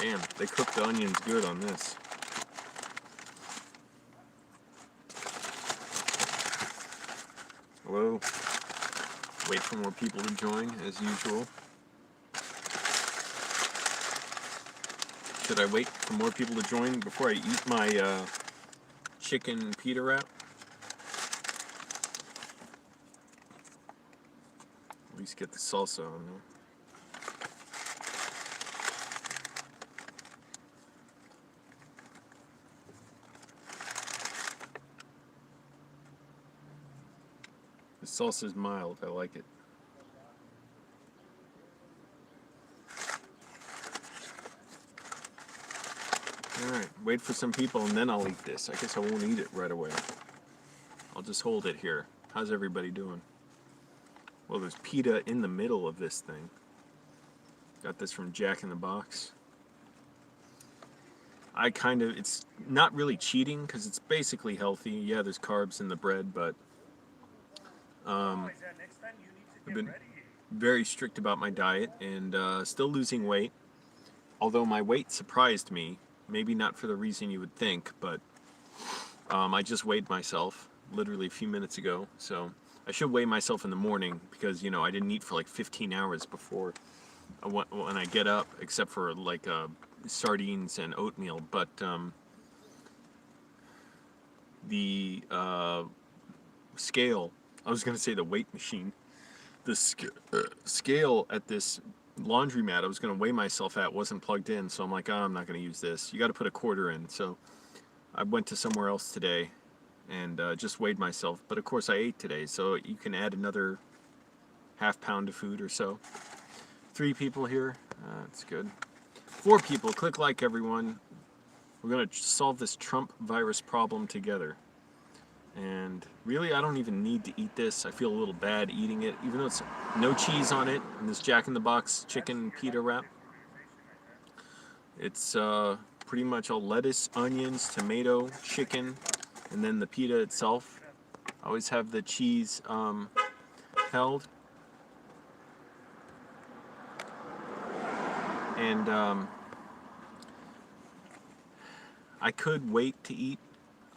Damn, they cooked the onions good on this. Hello. Wait for more people to join, as usual. Should I wait for more people to join before I eat my chicken pita wrap? At least get the salsa on there. The salsa is mild. I like it. Alright, wait for some people and then I'll eat this. I guess I won't eat it right away. I'll just hold it here. How's everybody doing? Well, there's pita in the middle of this thing. Got this from Jack in the Box. It's not really cheating because it's basically healthy. Yeah, there's carbs in the bread, but I've been very strict about my diet and still losing weight. Although my weight surprised me, maybe not for the reason you would think, but I just weighed myself literally a few minutes ago. So I should weigh myself in the morning because, you know, I didn't eat for like 15 hours before when I get up, except for like sardines and oatmeal. But the scale, I was going to say the weight machine, the scale at this laundromat I was going to weigh myself at wasn't plugged in, so I'm like, oh, I'm not going to use this. You got to put a quarter in. So I went to somewhere else today and just weighed myself. But of course I ate today, so you can add another half pound of food or so. 3 people here. That's good. 4 people. Click like, everyone. We're going to solve this Trump virus problem together. And really, I don't even need to eat this. I feel a little bad eating it, even though it's no cheese on it. And this Jack in the Box chicken pita wrap. It's pretty much all lettuce, onions, tomato, chicken, and then the pita itself. I always have the cheese held. And I could wait to eat.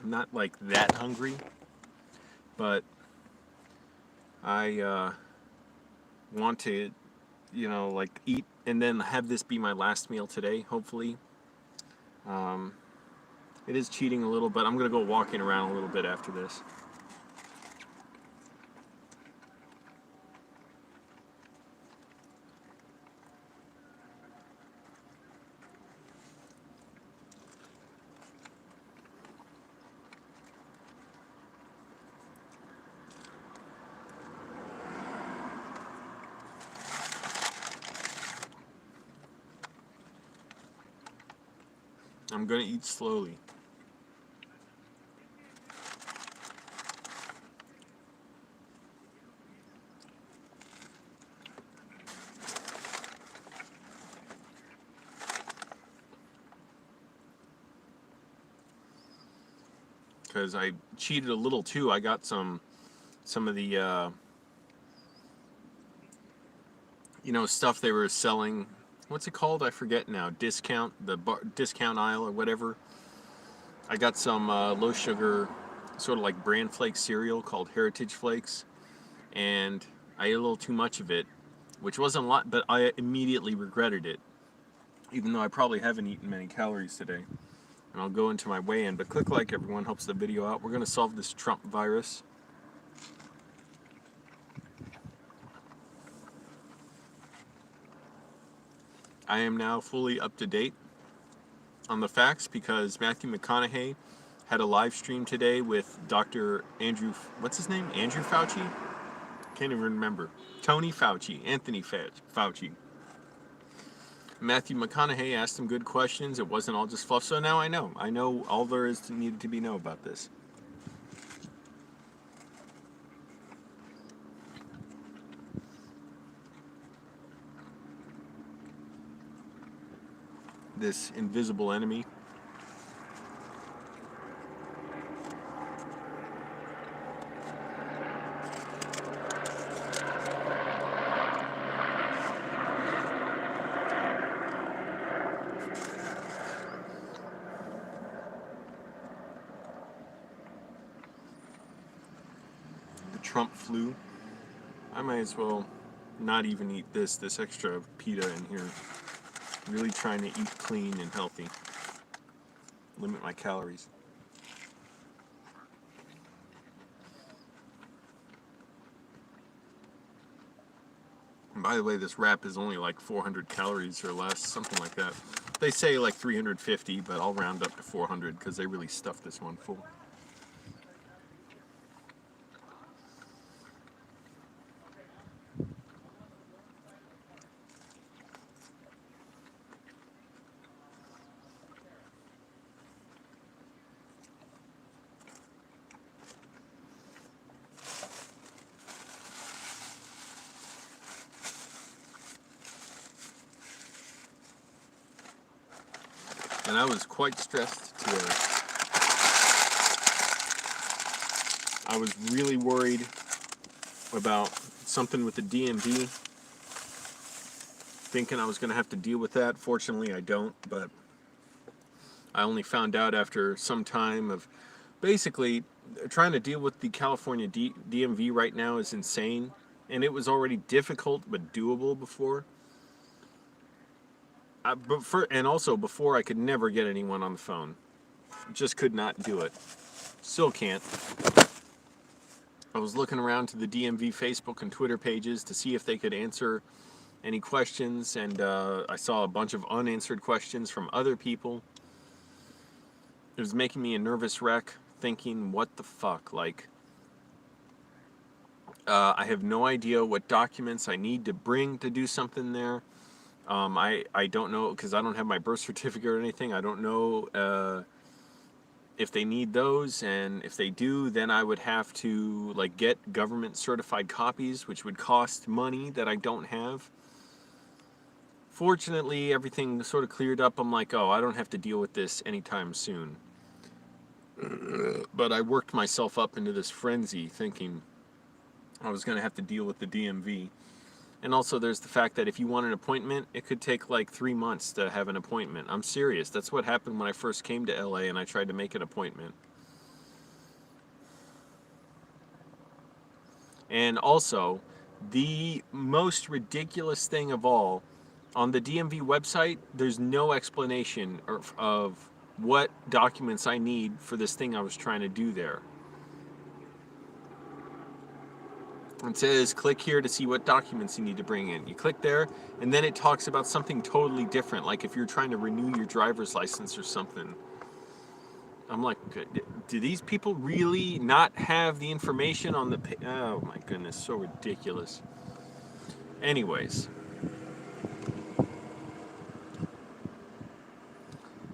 I'm not like that hungry, but I want to, you know, like eat and then have this be my last meal today, hopefully. It is cheating a little, but I'm going to go walking around a little bit after this. I'm going to eat slowly. Because I cheated a little too. I got some of the you know, stuff they were selling. What's it called? I forget now. Discount, the discount aisle or whatever. I got some low sugar, sort of like bran flake cereal called Heritage Flakes, and I ate a little too much of it, which wasn't a lot, but I immediately regretted it, even though I probably haven't eaten many calories today. And I'll go into my weigh-in, but click like, everyone, helps the video out. We're going to solve this Trump virus. I am now fully up to date on the facts because Matthew McConaughey had a live stream today with Dr. Andrew, what's his name? Andrew Fauci? Can't even remember. Tony Fauci, Anthony Fauci. Matthew McConaughey asked him good questions. It wasn't all just fluff. So now I know. I know all there is needed to be known about this. This invisible enemy. Trump flu, I might as well not even eat this extra pita in here. Really trying to eat clean and healthy. Limit my calories. And by the way, this wrap is only like 400 calories or less, something like that. They say like 350, but I'll round up to 400 because they really stuffed this one full. And I was quite stressed today. I was really worried about something with the DMV, thinking I was going to have to deal with that. Fortunately, I don't, but I only found out after some time of basically trying to deal with the California DMV right now is insane, and it was already difficult but doable before. And also before I could never get anyone on the phone. Just could not do it. Still can't. I was looking around to the DMV Facebook and Twitter pages to see if they could answer any questions, and I saw a bunch of unanswered questions from other people. It was making me a nervous wreck, thinking, what the fuck? Like, I have no idea what documents I need to bring to do something there. I don't know, because I don't have my birth certificate or anything. I don't know if they need those, and if they do, then I would have to like get government certified copies, which would cost money that I don't have. Fortunately, everything sort of cleared up. I'm like, oh, I don't have to deal with this anytime soon. But I worked myself up into this frenzy thinking I was going to have to deal with the DMV. And also there's the fact that if you want an appointment, it could take like 3 months to have an appointment. I'm serious. That's what happened when I first came to LA and I tried to make an appointment. And also, the most ridiculous thing of all, on the DMV website, there's no explanation of what documents I need for this thing I was trying to do there. It says, click here to see what documents you need to bring in. You click there, and then it talks about something totally different, like if you're trying to renew your driver's license or something. I'm like, do these people really not have the information on the page? Oh my goodness, so ridiculous. Anyways.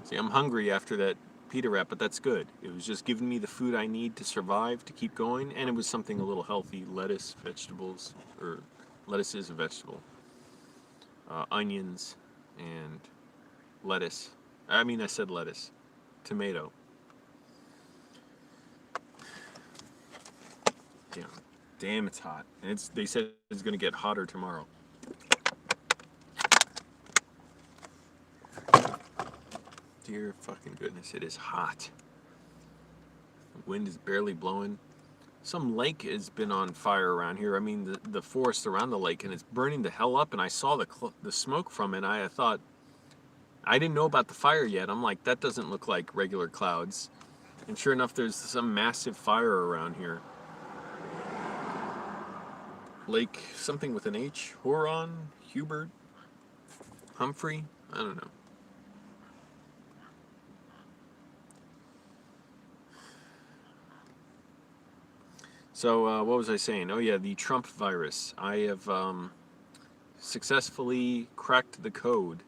See, I'm hungry after that pita wrap, but that's good. It was just giving me the food I need to survive, to keep going, and it was something a little healthy. Lettuce, vegetables, or lettuce is a vegetable. Onions and lettuce. I said lettuce. Tomato. Yeah. Damn, it's hot. And they said it's going to get hotter tomorrow. Dear fucking goodness, it is hot. The wind is barely blowing. Some lake has been on fire around here. I mean, the forest around the lake, and it's burning the hell up. And I saw the smoke from it. I thought, I didn't know about the fire yet. I'm like, that doesn't look like regular clouds. And sure enough, there's some massive fire around here. Lake something with an H. Huron, Hubert, Humphrey. I don't know. So what was I saying? Oh yeah, the Trump virus. I have successfully cracked the code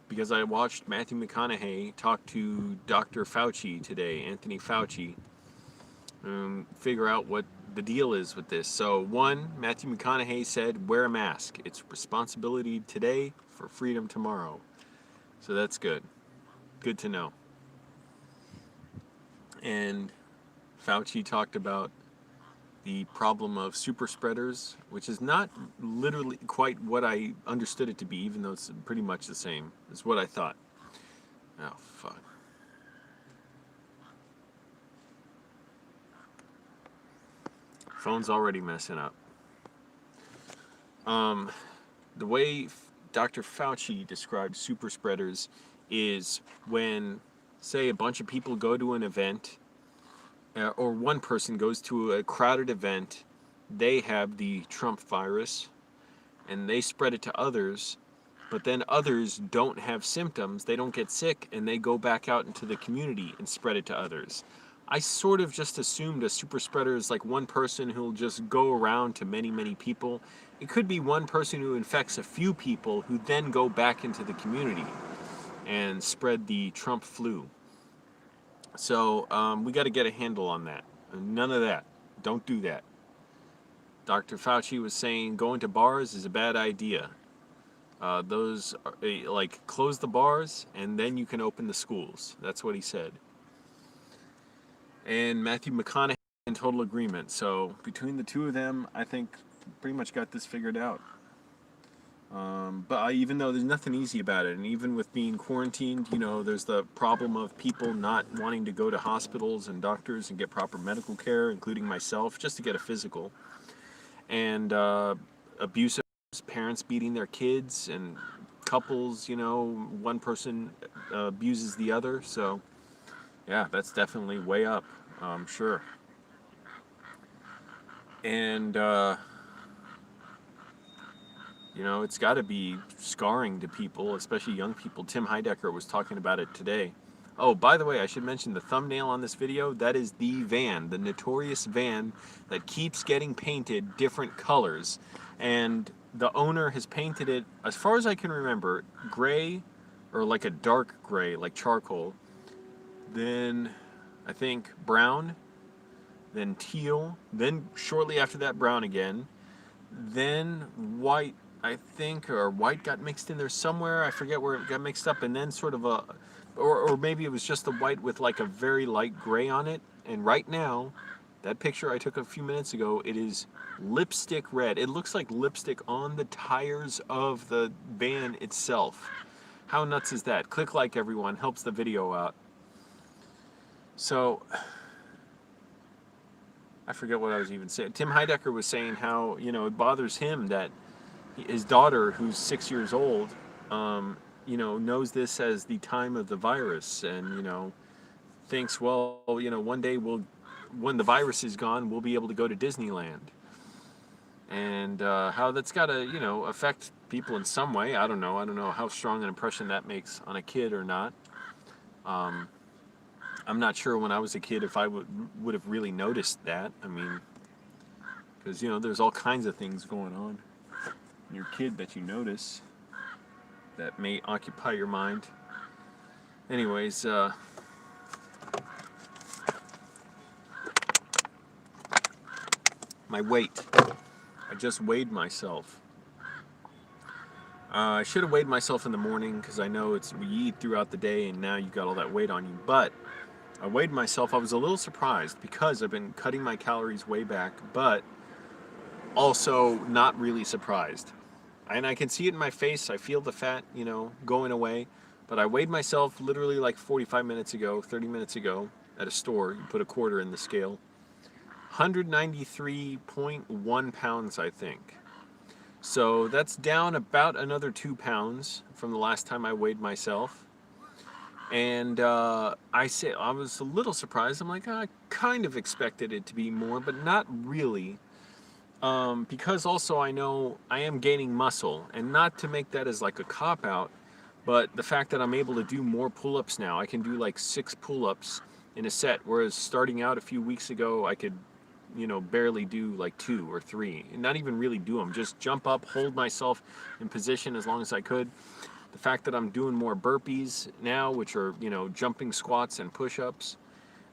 because I watched Matthew McConaughey talk to Dr. Fauci today, Anthony Fauci, figure out what the deal is with this. So one, Matthew McConaughey said, wear a mask. It's responsibility today for freedom tomorrow. So that's good. Good to know. And Fauci talked about the problem of super spreaders, which is not literally quite what I understood it to be, even though it's pretty much the same. It's what I thought. Oh, fuck. Phone's already messing up. The way Dr. Fauci described super spreaders is when, say, a bunch of people go to an event, or one person goes to a crowded event, they have the Trump virus, and they spread it to others, but then others don't have symptoms, they don't get sick, and they go back out into the community and spread it to others. I sort of just assumed a super spreader is like one person who'll just go around to many, many people. It could be one person who infects a few people who then go back into the community and spread the Trump flu. So we got to get a handle on that. None of that. Don't do that. Dr. Fauci was saying going to bars is a bad idea. Those are, like, close the bars and then you can open the schools. That's what he said. And Matthew McConaughey in total agreement. So between the two of them, I think pretty much got this figured out. But even though there's nothing easy about it, and even with being quarantined, you know, there's the problem of people not wanting to go to hospitals and doctors and get proper medical care, including myself, just to get a physical. And abusive parents beating their kids, and couples, you know, one person abuses the other. So yeah, that's definitely way up, sure. And you know, it's got to be scarring to people, especially young people. Tim Heidecker was talking about it today. Oh, by the way, I should mention the thumbnail on this video. That is the van, the notorious van that keeps getting painted different colors. And the owner has painted it, as far as I can remember, gray, or like a dark gray, like charcoal. Then I think brown, then teal, then shortly after that brown again, then white, I think, or white got mixed in there somewhere. I forget where it got mixed up, and then sort of a, or maybe it was just the white with like a very light gray on it. And right now, that picture I took a few minutes ago, it is lipstick red. It looks like lipstick on the tires of the van itself. How nuts is that? Click like, everyone, helps the video out. So I forget what I was even saying. Tim Heidecker was saying how, you know, it bothers him that his daughter, who's 6 years old, you know, knows this as the time of the virus, and, you know, thinks, well, you know, one day when the virus is gone, we'll be able to go to Disneyland. And how that's got to, you know, affect people in some way. I don't know. I don't know how strong an impression that makes on a kid or not. I'm not sure when I was a kid if I would have really noticed that. I mean, because, you know, there's all kinds of things going on in your kid that you notice that may occupy your mind. Anyways, my weight. I just weighed myself. I should have weighed myself in the morning, because I know we eat throughout the day and now you've got all that weight on you. But I weighed myself. I was a little surprised because I've been cutting my calories way back, but also not really surprised. And I can see it in my face. I feel the fat, you know, going away. But I weighed myself literally like 45 minutes ago, 30 minutes ago at a store. You put a quarter in the scale. 193.1 pounds, I think. So that's down about another 2 pounds from the last time I weighed myself. And I was a little surprised. I'm like, I kind of expected it to be more, but not really. Because also I know I am gaining muscle, and not to make that as like a cop-out, but the fact that I'm able to do more pull-ups now. I can do like 6 pull-ups in a set, whereas starting out a few weeks ago, I could, you know, barely do like 2 or 3, and not even really do them. Just jump up, hold myself in position as long as I could. The fact that I'm doing more burpees now, which are, you know, jumping squats and push-ups,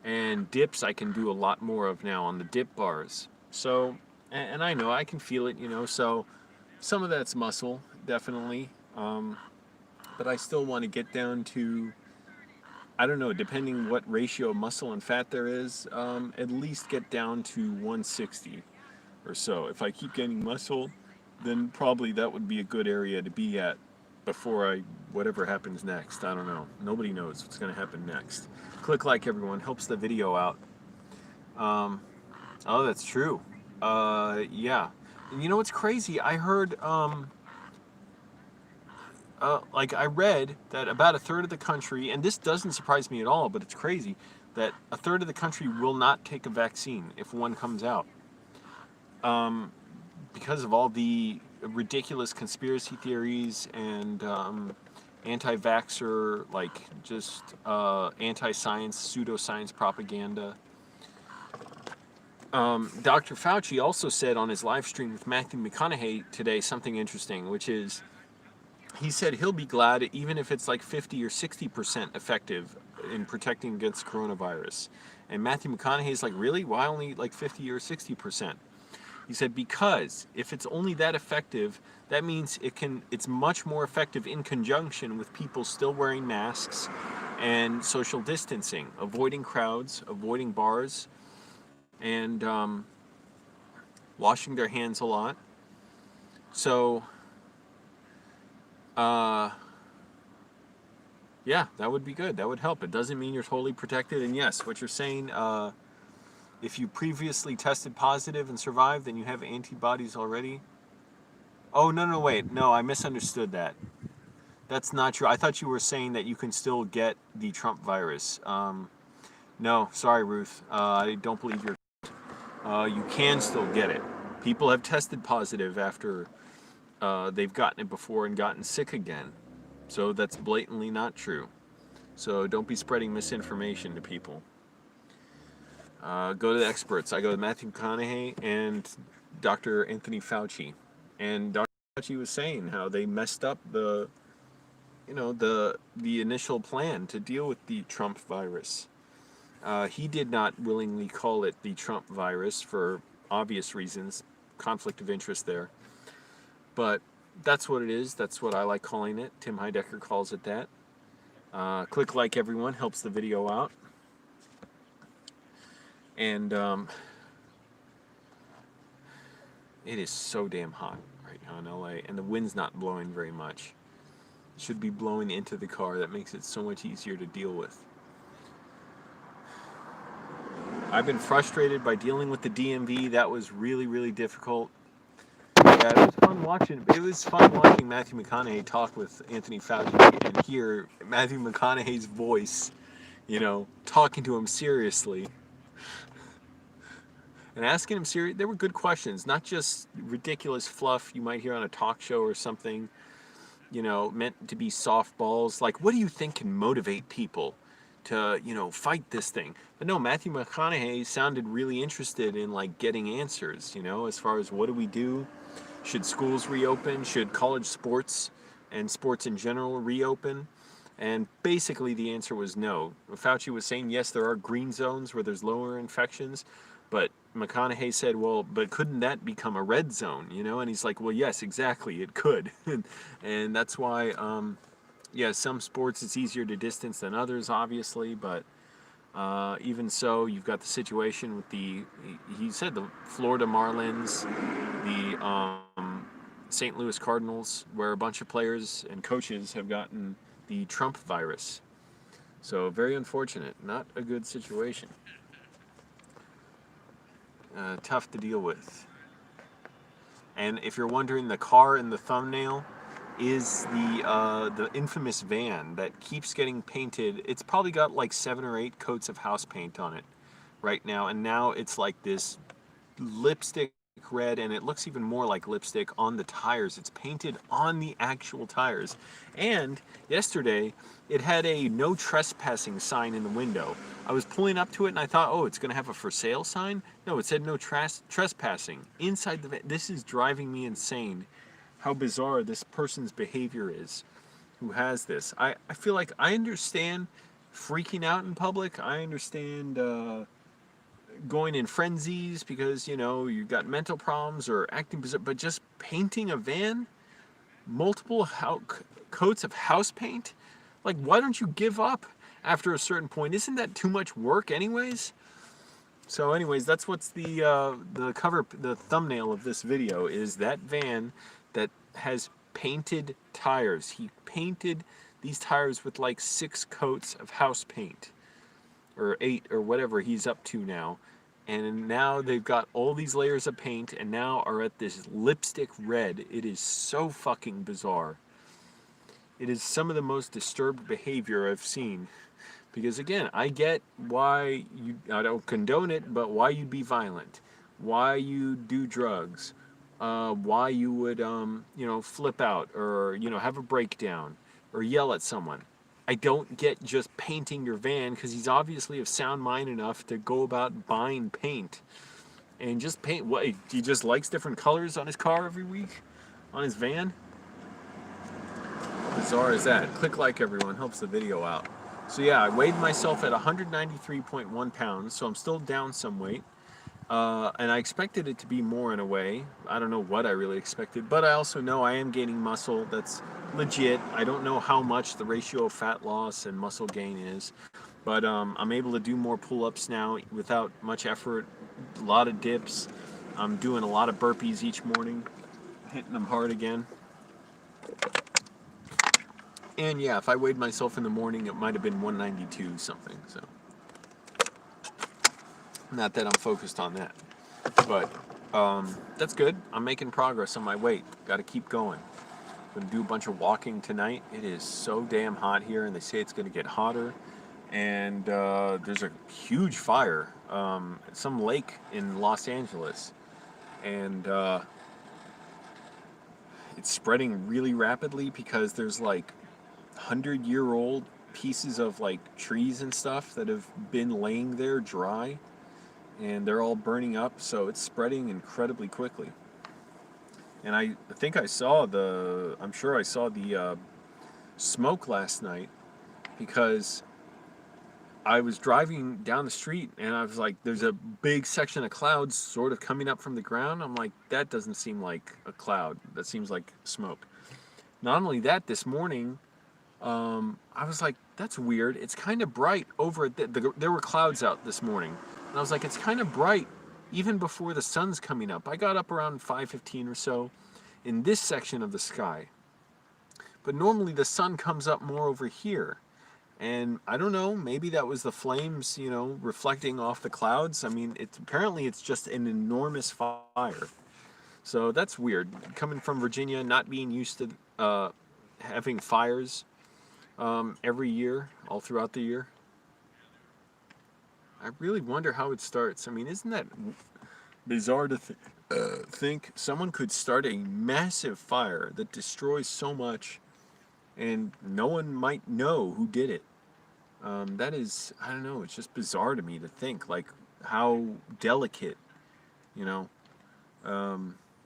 and dips I can do a lot more of now on the dip bars. So, and I know I can feel it, you know, so some of that's muscle, definitely. But I still want to get down to, I don't know, depending what ratio of muscle and fat there is, at least get down to 160 or so. If I keep getting muscle, then probably that would be a good area to be at before whatever happens next. I don't know. Nobody knows what's going to happen next. Click like, everyone. Helps the video out. Oh, that's true. Yeah. And you know what's crazy? I heard, like I read that about a third of the country, and this doesn't surprise me at all, but it's crazy, that a third of the country will not take a vaccine if one comes out. Because of all the ridiculous conspiracy theories and anti-vaxxer, like just anti-science, pseudoscience propaganda. Dr. Fauci also said on his live stream with Matthew McConaughey today something interesting, which is he said he'll be glad even if it's like 50 or 60% effective in protecting against coronavirus. And Matthew McConaughey is like, really? Why only like 50 or 60%? He said because if it's only that effective, that means it's much more effective in conjunction with people still wearing masks and social distancing, avoiding crowds, avoiding bars, and washing their hands a lot. So, yeah, that would be good. That would help. It doesn't mean you're totally protected. And yes, what you're saying, if you previously tested positive and survived, then you have antibodies already. Oh, no, no, wait. No, I misunderstood that. That's not true. I thought you were saying that you can still get the Trump virus. No, sorry, Ruth. I don't believe you're. You can still get it. People have tested positive after they've gotten it before and gotten sick again. So that's blatantly not true. So don't be spreading misinformation to people. Go to the experts. I go to Matthew McConaughey and Dr. Anthony Fauci. And Dr. Fauci was saying how they messed up the initial plan to deal with the Trump virus. He did not willingly call it the Trump virus for obvious reasons, conflict of interest there. But that's what it is. That's what I like calling it. Tim Heidecker calls it that. Click like, everyone, helps the video out. And it is so damn hot right now in LA, and the wind's not blowing very much. It should be blowing into the car. That makes it so much easier to deal with. I've been frustrated by dealing with the DMV. That was really, really difficult. Yeah, it was fun watching. It was fun watching Matthew McConaughey talk with Anthony Fauci and hear Matthew McConaughey's voice, talking to him seriously and asking him serious. There were good questions, not just ridiculous fluff you might hear on a talk show or something, meant to be softballs. Like, what do you think can motivate people to, fight this thing? But no, Matthew McConaughey sounded really interested in, like, getting answers, as far as what do we do? Should schools reopen? Should college sports and sports in general reopen? And basically the answer was no. Fauci was saying, yes, there are green zones where there's lower infections, but McConaughey said, well, but couldn't that become a red zone, And he's like, well, yes, exactly, it could. And that's why, some sports it's easier to distance than others, obviously, but even so, you've got the situation with he said the Florida Marlins, the St. Louis Cardinals, where a bunch of players and coaches have gotten the Trump virus. So very unfortunate, not a good situation. Tough to deal with. And if you're wondering, the car in the thumbnail is the infamous van that keeps getting painted. It's probably got like 7 or 8 coats of house paint on it right now, and now it's like this lipstick red, and it looks even more like lipstick on the tires. It's painted on the actual tires. And yesterday it had a no trespassing sign in the window. I was pulling up to it and I thought, oh, it's going to have a for sale sign. No, it said no trespassing inside the van. This is driving me insane how bizarre this person's behavior is who has this. I feel like I understand freaking out in public. I understand going in frenzies because, you've got mental problems or acting bizarre, but just painting a van, multiple coats of house paint, like, why don't you give up after a certain point? Isn't that too much work anyways? So anyways, that's what's the thumbnail of this video is that van that has painted tires. He painted these tires with like 6 coats of house paint, or 8 or whatever he's up to now. and now they've got all these layers of paint and now are at this lipstick red. It is so fucking bizarre. It is some of the most disturbed behavior I've seen. Because again, I get why you, I don't condone it, but why you'd be violent, why you do drugs, why you would, flip out or, have a breakdown or yell at someone. I don't get just painting your van because he's obviously of sound mind enough to go about buying paint and just paint. What, he just likes different colors on his car every week, on his van? Bizarre as that. Click like, everyone, helps the video out. So yeah, I weighed myself at 193.1 pounds, so I'm still down some weight. And I expected it to be more in a way. I don't know what I really expected, but I also know I am gaining muscle. That's legit. I don't know how much the ratio of fat loss and muscle gain is, but I'm able to do more pull-ups now without much effort, a lot of dips. I'm doing a lot of burpees each morning, hitting them hard again. And yeah, if I weighed myself in the morning, it might have been 192 something, so. Not that I'm focused on that, but that's good. I'm making progress on my weight. Got to keep going. I'm gonna do a bunch of walking tonight. It is so damn hot here, and they say it's gonna get hotter. And there's a huge fire at some lake in Los Angeles, and it's spreading really rapidly because there's like 100-year-old pieces of like trees and stuff that have been laying there dry, and they're all burning up, so it's spreading incredibly quickly. And I think I'm sure I saw the smoke last night because I was driving down the street and I was like, there's a big section of clouds sort of coming up from the ground. I'm like, that doesn't seem like a cloud. That seems like smoke. Not only that, this morning, I was like, that's weird. It's kind of bright over there were clouds out this morning. And I was like, it's kind of bright even before the sun's coming up. I got up around 5:15 or so in this section of the sky. But normally the sun comes up more over here. And I don't know, maybe that was the flames, reflecting off the clouds. I mean, apparently it's just an enormous fire. So that's weird. Coming from Virginia, not being used to having fires every year, all throughout the year. I really wonder how it starts. I mean, isn't that bizarre to think someone could start a massive fire that destroys so much and no one might know who did it? That is, I don't know, it's just bizarre to me to think, like, how delicate, you know,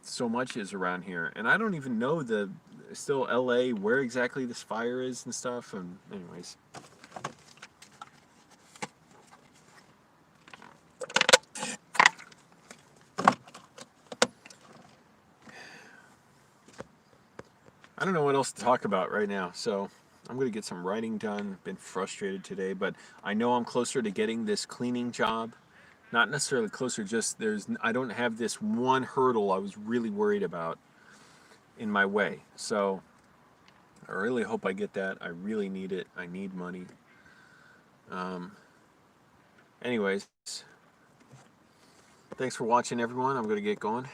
so much is around here. And I don't even know still LA, where exactly this fire is and stuff, and anyways. I don't know what else to talk about right now, so I'm going to get some writing done. Been frustrated today, but I know I'm closer to getting this cleaning job. Not necessarily closer, just I don't have this one hurdle I was really worried about in my way. So I really hope I get that. I really need it. I need money. Anyways, thanks for watching, everyone. I'm going to get going.